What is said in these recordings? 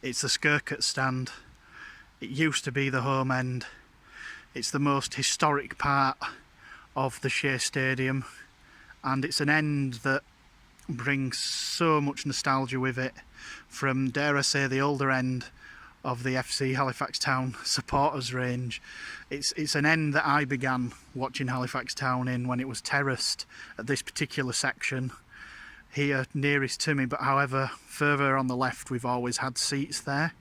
It's the Skircoat stand. It used to be the home end. It's the most historic part of the Shay Stadium, and it's an end that brings so much nostalgia with it from, dare I say, the older end of the A.F.C. Halifax Town supporters range. It's an end that I began watching Halifax Town in when it was terraced at this particular section here nearest to me, but however further on the left we've always had seats there.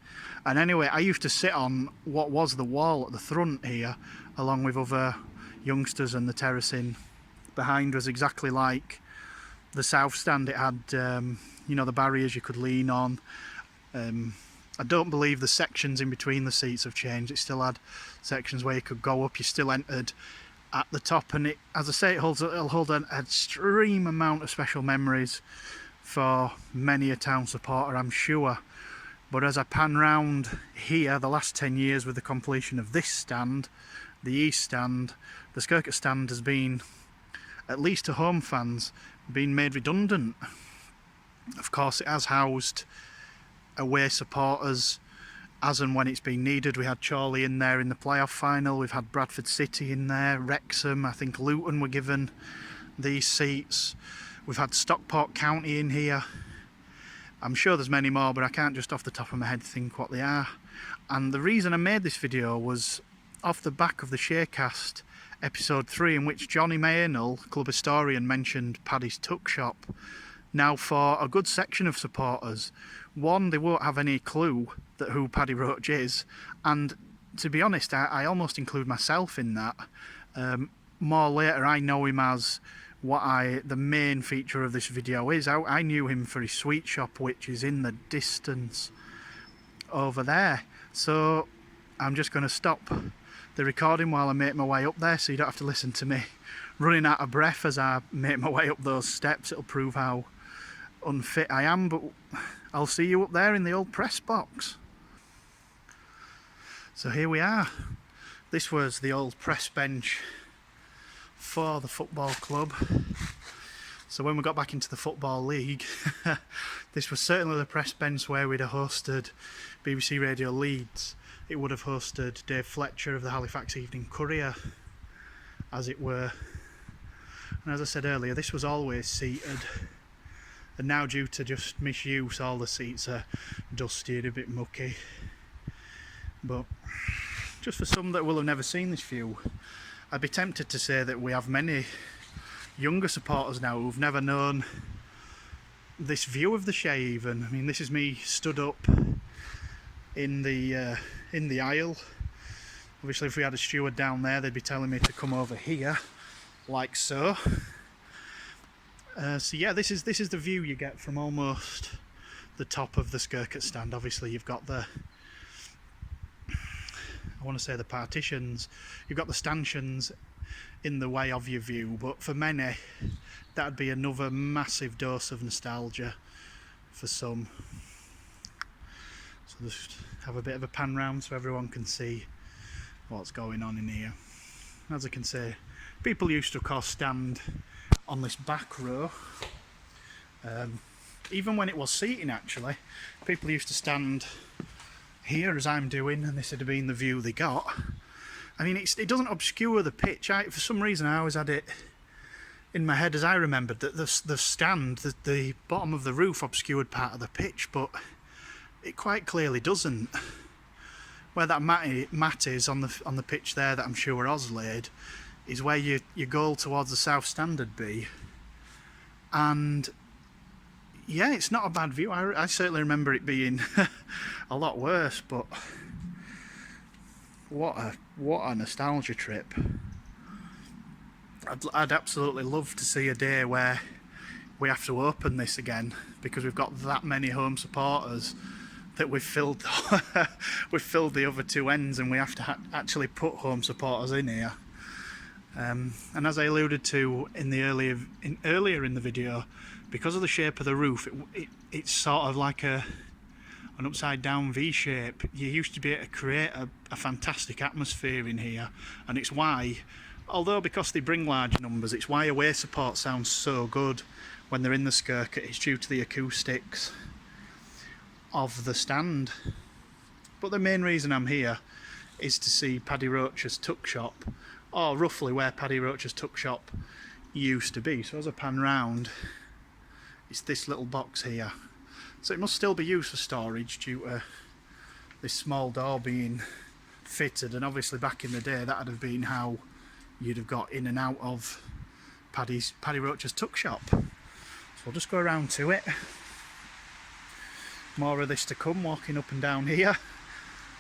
And anyway, I used to sit on what was the wall at the front here along with other youngsters, and the terracing behind was exactly like the south stand. It had you know, the barriers you could lean on. I don't believe the sections in between the seats have changed. It still had sections where you could go up. You still entered at the top, and it, as I say, it'll hold an extreme amount of special memories for many a town supporter, I'm sure. But as I pan round here, the last 10 years with the completion of this stand, the east stand, the Skircoat stand has been, at least to home fans, been made redundant. Of course, it has housed away supporters as and when it's been needed. We had Chorley in there in the playoff final, we've had Bradford City in there, Wrexham, I think Luton were given these seats, we've had Stockport County in here. I'm sure there's many more, but I can't just off the top of my head think what they are. And the reason I made this video was off the back of the Shaycast episode 3, in which Johnny Maynell, club historian, mentioned Paddy's Tuck Shop. Now, for a good section of supporters, one, they won't have any clue that who Paddy Roach is, and to be honest, I almost include myself in that. More later, I know him as what the main feature of this video is. I knew him for his sweet shop, which is in the distance over there. So I'm just going to stop the recording while I make my way up there, so you don't have to listen to me running out of breath as I make my way up those steps. It'll prove how unfit I am, but I'll see you up there in the old press box. So here we are. This was the old press bench for the football club. So when we got back into the Football League, this was certainly the press bench where we'd have hosted BBC Radio Leeds. It would have hosted Dave Fletcher of the Halifax Evening Courier, as it were. And as I said earlier, this was always seated, and now due to just misuse, all the seats are dusty and a bit mucky. But just for some that will have never seen this view, I'd be tempted to say that we have many younger supporters now who've never known this view of the Shay even. I mean, this is me stood up in the aisle. Obviously, if we had a steward down there, they'd be telling me to come over here, like so. So yeah, this is the view you get from almost the top of the Skircoat stand. Obviously, you've got the, I want to say the partitions, you've got the stanchions in the way of your view, but for many that'd be another massive dose of nostalgia for some. So just have a bit of a pan round so everyone can see what's going on in here. As I can say, people used to of course stand on this back row. Even when it was seating, actually, people used to stand here as I'm doing, and this would have been the view they got. I mean, it doesn't obscure the pitch. For some reason I always had it in my head, as I remembered, that the stand, the bottom of the roof obscured part of the pitch, but it quite clearly doesn't. Where that mat is on the pitch there, that I'm sure Oz laid, is where your goal towards the south stand would be. And yeah, it's not a bad view. I certainly remember it being a lot worse, but what a nostalgia trip. I'd absolutely love to see a day where we have to open this again, because we've got that many home supporters that we've filled the other two ends, and we have to actually put home supporters in here. And as I alluded to earlier in the video, because of the shape of the roof, it's sort of like an upside down V shape. You used to be able to create a fantastic atmosphere in here, and it's why, although because they bring large numbers, it's why away support sounds so good when they're in the Skircoat. It's due to the acoustics. of the stand. But the main reason I'm here is to see Paddy Roach's tuck shop, or roughly where Paddy Roach's tuck shop used to be. So as I pan round, it's this little box here. So it must still be used for storage due to this small door being fitted, and obviously back in the day that would have been how you'd have got in and out of Paddy Roach's tuck shop. So we'll just go around to it. More of this to come, walking up and down here.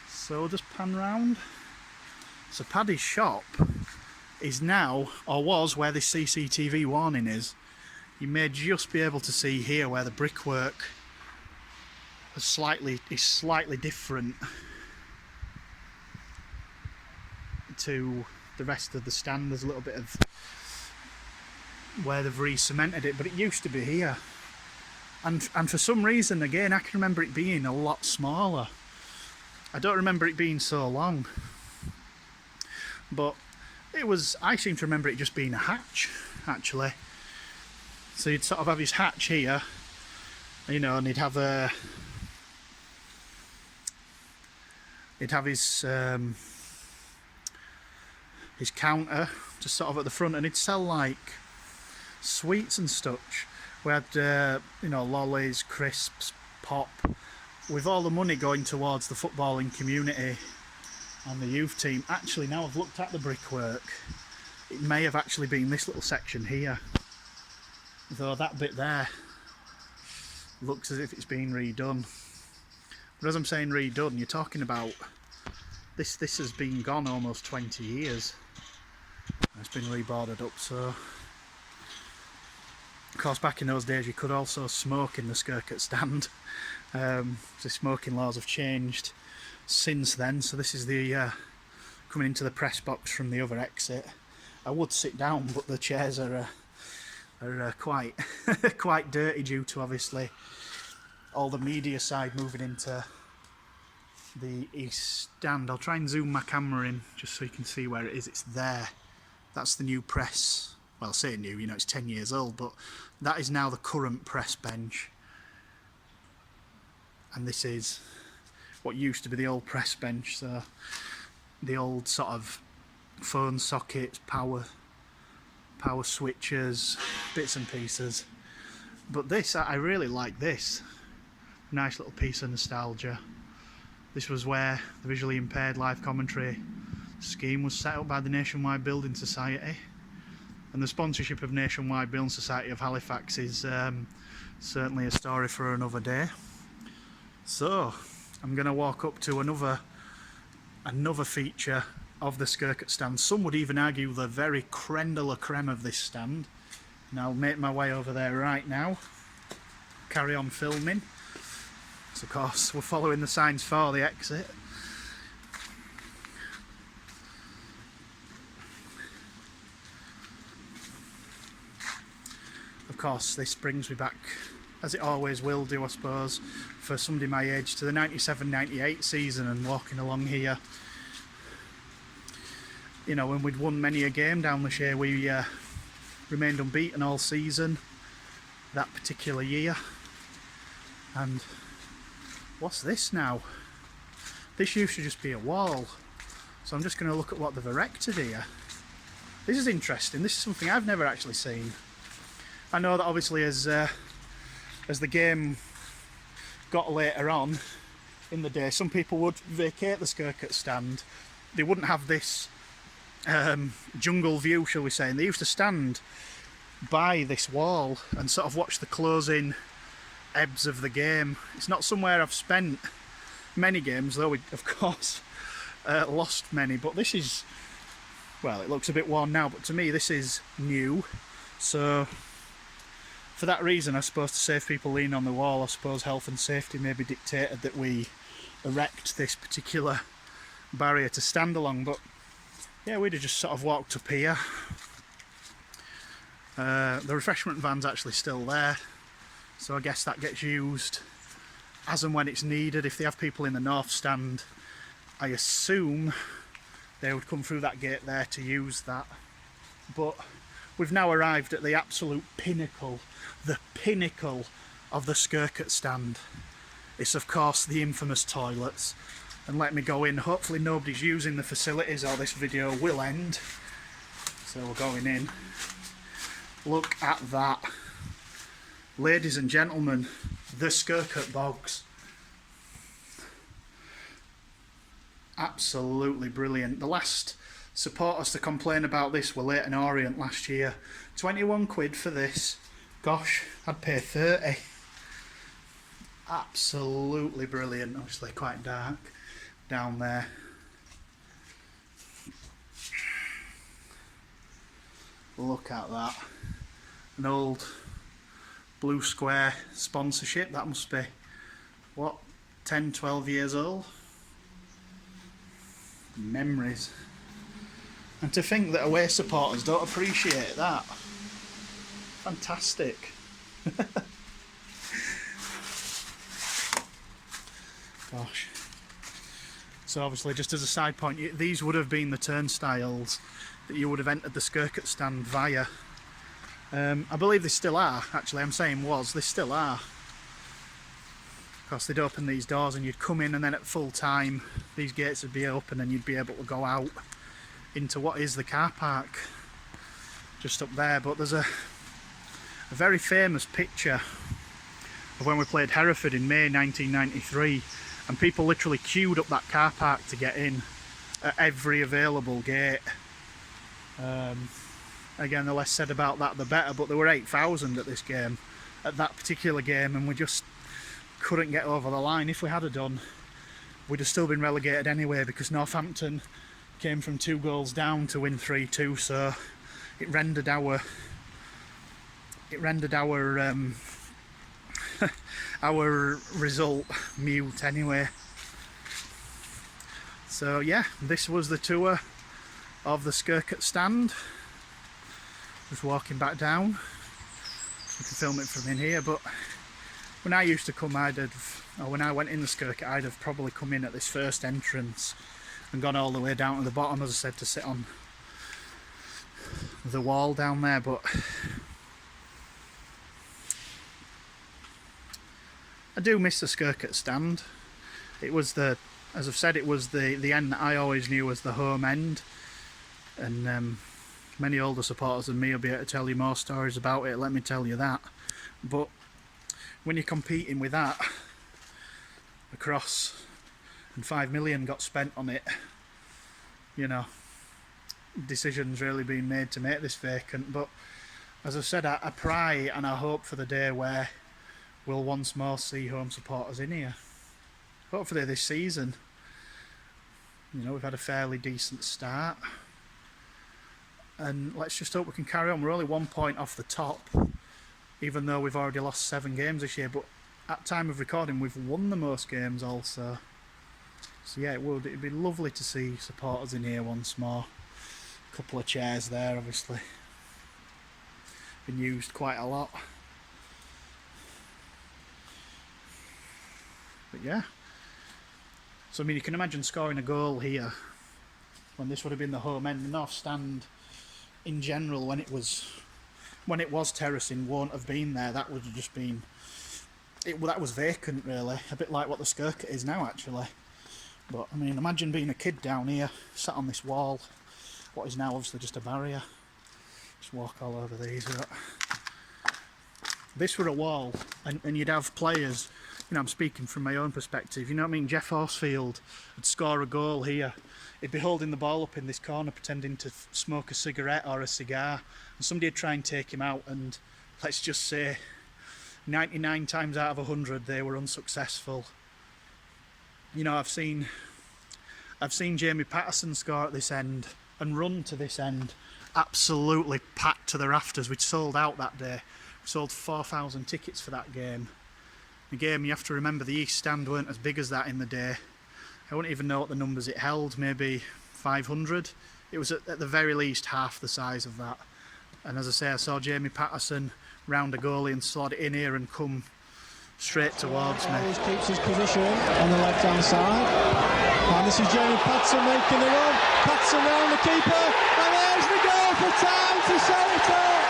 So we'll just pan round. So Paddy's shop is now, or was, where this CCTV warning is. You may just be able to see here where the brickwork is slightly different to the rest of the stand. There's a little bit of where they've re-cemented it, but it used to be here. And for some reason, again, I can remember it being a lot smaller. I don't remember it being so long, but I seem to remember it just being a hatch, actually. So you'd sort of have his hatch here, you know, and he'd have his counter just sort of at the front, and he'd sell like sweets and such. We had you know, lollies, crisps, pop, with all the money going towards the footballing community and the youth team. Actually, now I've looked at the brickwork, it may have actually been this little section here, though that bit there looks as if it's been redone. But as I'm saying redone, you're talking about this has been gone almost 20 years. It's been reboarded up. So of course back in those days you could also smoke in the Skircoat stand. The smoking laws have changed since then, so this is the coming into the press box from the other exit. I would sit down, but the chairs are quite quite dirty due to obviously all the media side moving into the east stand. I'll try and zoom my camera in just so you can see where it is. It's there. That's the new press. Well, I say new, you know, it's 10 years old, but that is now the current press bench. And this is what used to be the old press bench. So the old sort of phone sockets, power switches, bits and pieces. But this, I really like this. Nice little piece of nostalgia. This was where the visually impaired live commentary scheme was set up by the Nationwide Building Society, and the sponsorship of Nationwide Building Society of Halifax is certainly a story for another day. So I'm going to walk up to another feature of the Skircoat stand. Some would even argue the very creme de la creme of this stand, and I'll make my way over there right now, carry on filming. So of course we're following the signs for the exit. Of course this brings me back, as it always will do I suppose, for somebody my age, to the 97-98 season, and walking along here, you know, when we'd won many a game down the Shay, we remained unbeaten all season that particular year. And what's this now? This used to just be a wall, so I'm just going to look at what they've erected here. This is interesting. This is something I've never actually seen. I know that obviously as the game got later on in the day, some people would vacate the Skircoat stand. They wouldn't have this jungle view, shall we say, and they used to stand by this wall and sort of watch the closing ebbs of the game. It's not somewhere I've spent many games, though we of course lost many, but this is, well, it looks a bit worn now, but to me this is new. So for that reason, I suppose, to save people leaning on the wall, I suppose health and safety may be dictated that we erect this particular barrier to stand along. But yeah, we'd have just sort of walked up here. The refreshment van's actually still there, so I guess that gets used as and when it's needed. If they have people in the north stand, I assume they would come through that gate there to use that. But we've now arrived at the absolute pinnacle, the pinnacle of the Skircoat stand. it's of course the infamous toilets. And let me go in. Hopefully nobody's using the facilities or this video will end. So we're going in. Look at that. Ladies and gentlemen, the Skircoat bogs. Absolutely brilliant. The last supporters to complain about this were Leighton Orient last year. 21 quid for this. Gosh, I'd pay 30. Absolutely brilliant. Obviously quite dark down there. Look at that. An old Blue Square sponsorship. That must be, what, 10, 12 years old? Memories. And to think that away supporters don't appreciate that. Fantastic. Gosh. So obviously, just as a side point, these would have been the turnstiles that you would have entered the Skircoat stand via. I believe they still are, actually. I'm saying was, they still are. Of course, they'd open these doors and you'd come in, and then at full time these gates would be open and you'd be able to go out into what is the car park just up there. But there's a very famous picture of when we played Hereford in May 1993, and people literally queued up that car park to get in at every available gate. Again, the less said about that the better, but there were 8,000 at this game, at that particular game, and we just couldn't get over the line. If we had done, we'd have still been relegated anyway, because Northampton came from 2 goals down to win 3-2, so it rendered our our result mute anyway. So yeah, this was the tour of the Skircoat stand. Just walking back down. You can film it from in here, but when I used to come, when I went in the Skircoat, I'd have probably come in at this first entrance and gone all the way down to the bottom, as I said, to sit on the wall down there. But I do miss the Skircoat stand. It was as I've said, it was the end that I always knew as the home end, and many older supporters than me will be able to tell you more stories about it, let me tell you that. But when you're competing with that across, and 5 million got spent on it, you know, decisions really being made to make this vacant. But as I've said, I pray and I hope for the day where we'll once more see home supporters in here. Hopefully this season. You know, we've had a fairly decent start, and let's just hope we can carry on. We're only 1 point off the top, even though we've already lost 7 games this year, but at time of recording we've won the most games also. So yeah, it'd be lovely to see supporters in here once more. A couple of chairs there, obviously been used quite a lot. But yeah, so I mean, you can imagine scoring a goal here when this would have been the home end. The north stand in general, when it was terracing, won't have been there. That would have just been that was vacant, really, a bit like what the Skircoat is now, actually. But I mean, imagine being a kid down here, sat on this wall, what is now obviously just a barrier. Just walk all over these. This were a wall, and you'd have players, you know, I'm speaking from my own perspective, you know what I mean? Jeff Horsfield would score a goal here. He'd be holding the ball up in this corner, pretending to smoke a cigarette or a cigar, and somebody would try and take him out, and let's just say 99 times out of 100 they were unsuccessful. You know, I've seen Jamie Patterson score at this end and run to this end, absolutely packed to the rafters. We'd sold out that day. We sold 4,000 tickets for that game. The game, you have to remember, the East Stand weren't as big as that in the day. I wouldn't even know what the numbers it held, maybe 500. It was at the very least half the size of that. And as I say, I saw Jamie Patterson round a goalie and slot it in here and come straight towards me. He keeps his position on the left hand side. And this is Jamie Patterson making the run. Patterson round the keeper. And there's the goal for Town to set it up.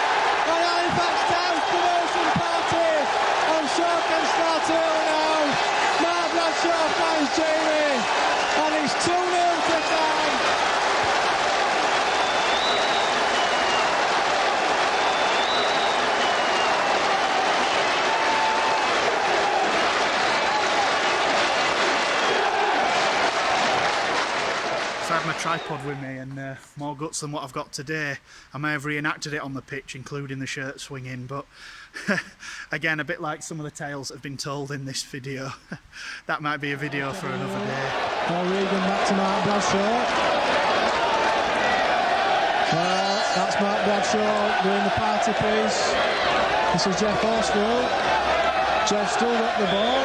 And Halifax Town's conversion party. I'm sure can start early now. tripod with me and more guts than what I've got today, I may have reenacted it on the pitch, including the shirt swinging, but again, a bit like some of the tales that have been told in this video. That might be a video for another day. Regan back to Mark Bradshaw. Well, that's Mark Bradshaw doing the party piece. This is Jeff Horsfield. Jeff still got the ball.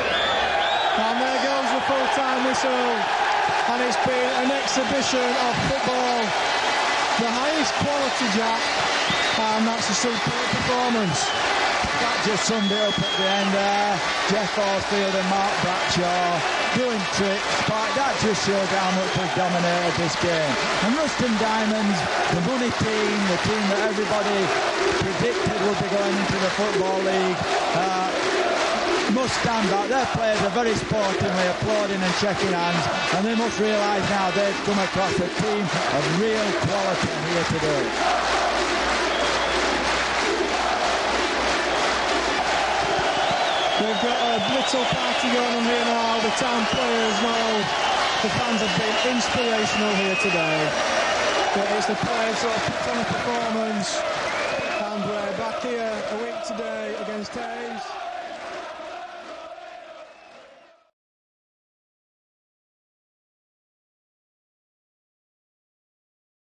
And there goes the full-time whistle. And it's been an exhibition of football. The highest quality, Jack. And that's a superb performance. That just summed it up at the end there. Jeff Horsfield and Mark Bradshaw doing tricks. But that just showed how much they've dominated this game. And Ruston Diamonds, the money team, the team that everybody predicted would be going into the Football League, must stand back. Their players are very sportingly applauding and shaking hands, and they must realise now they've come across a team of real quality here today. They've got a little party going on here now. The town players know the fans have been inspirational here today. But it's the players that have put on a performance.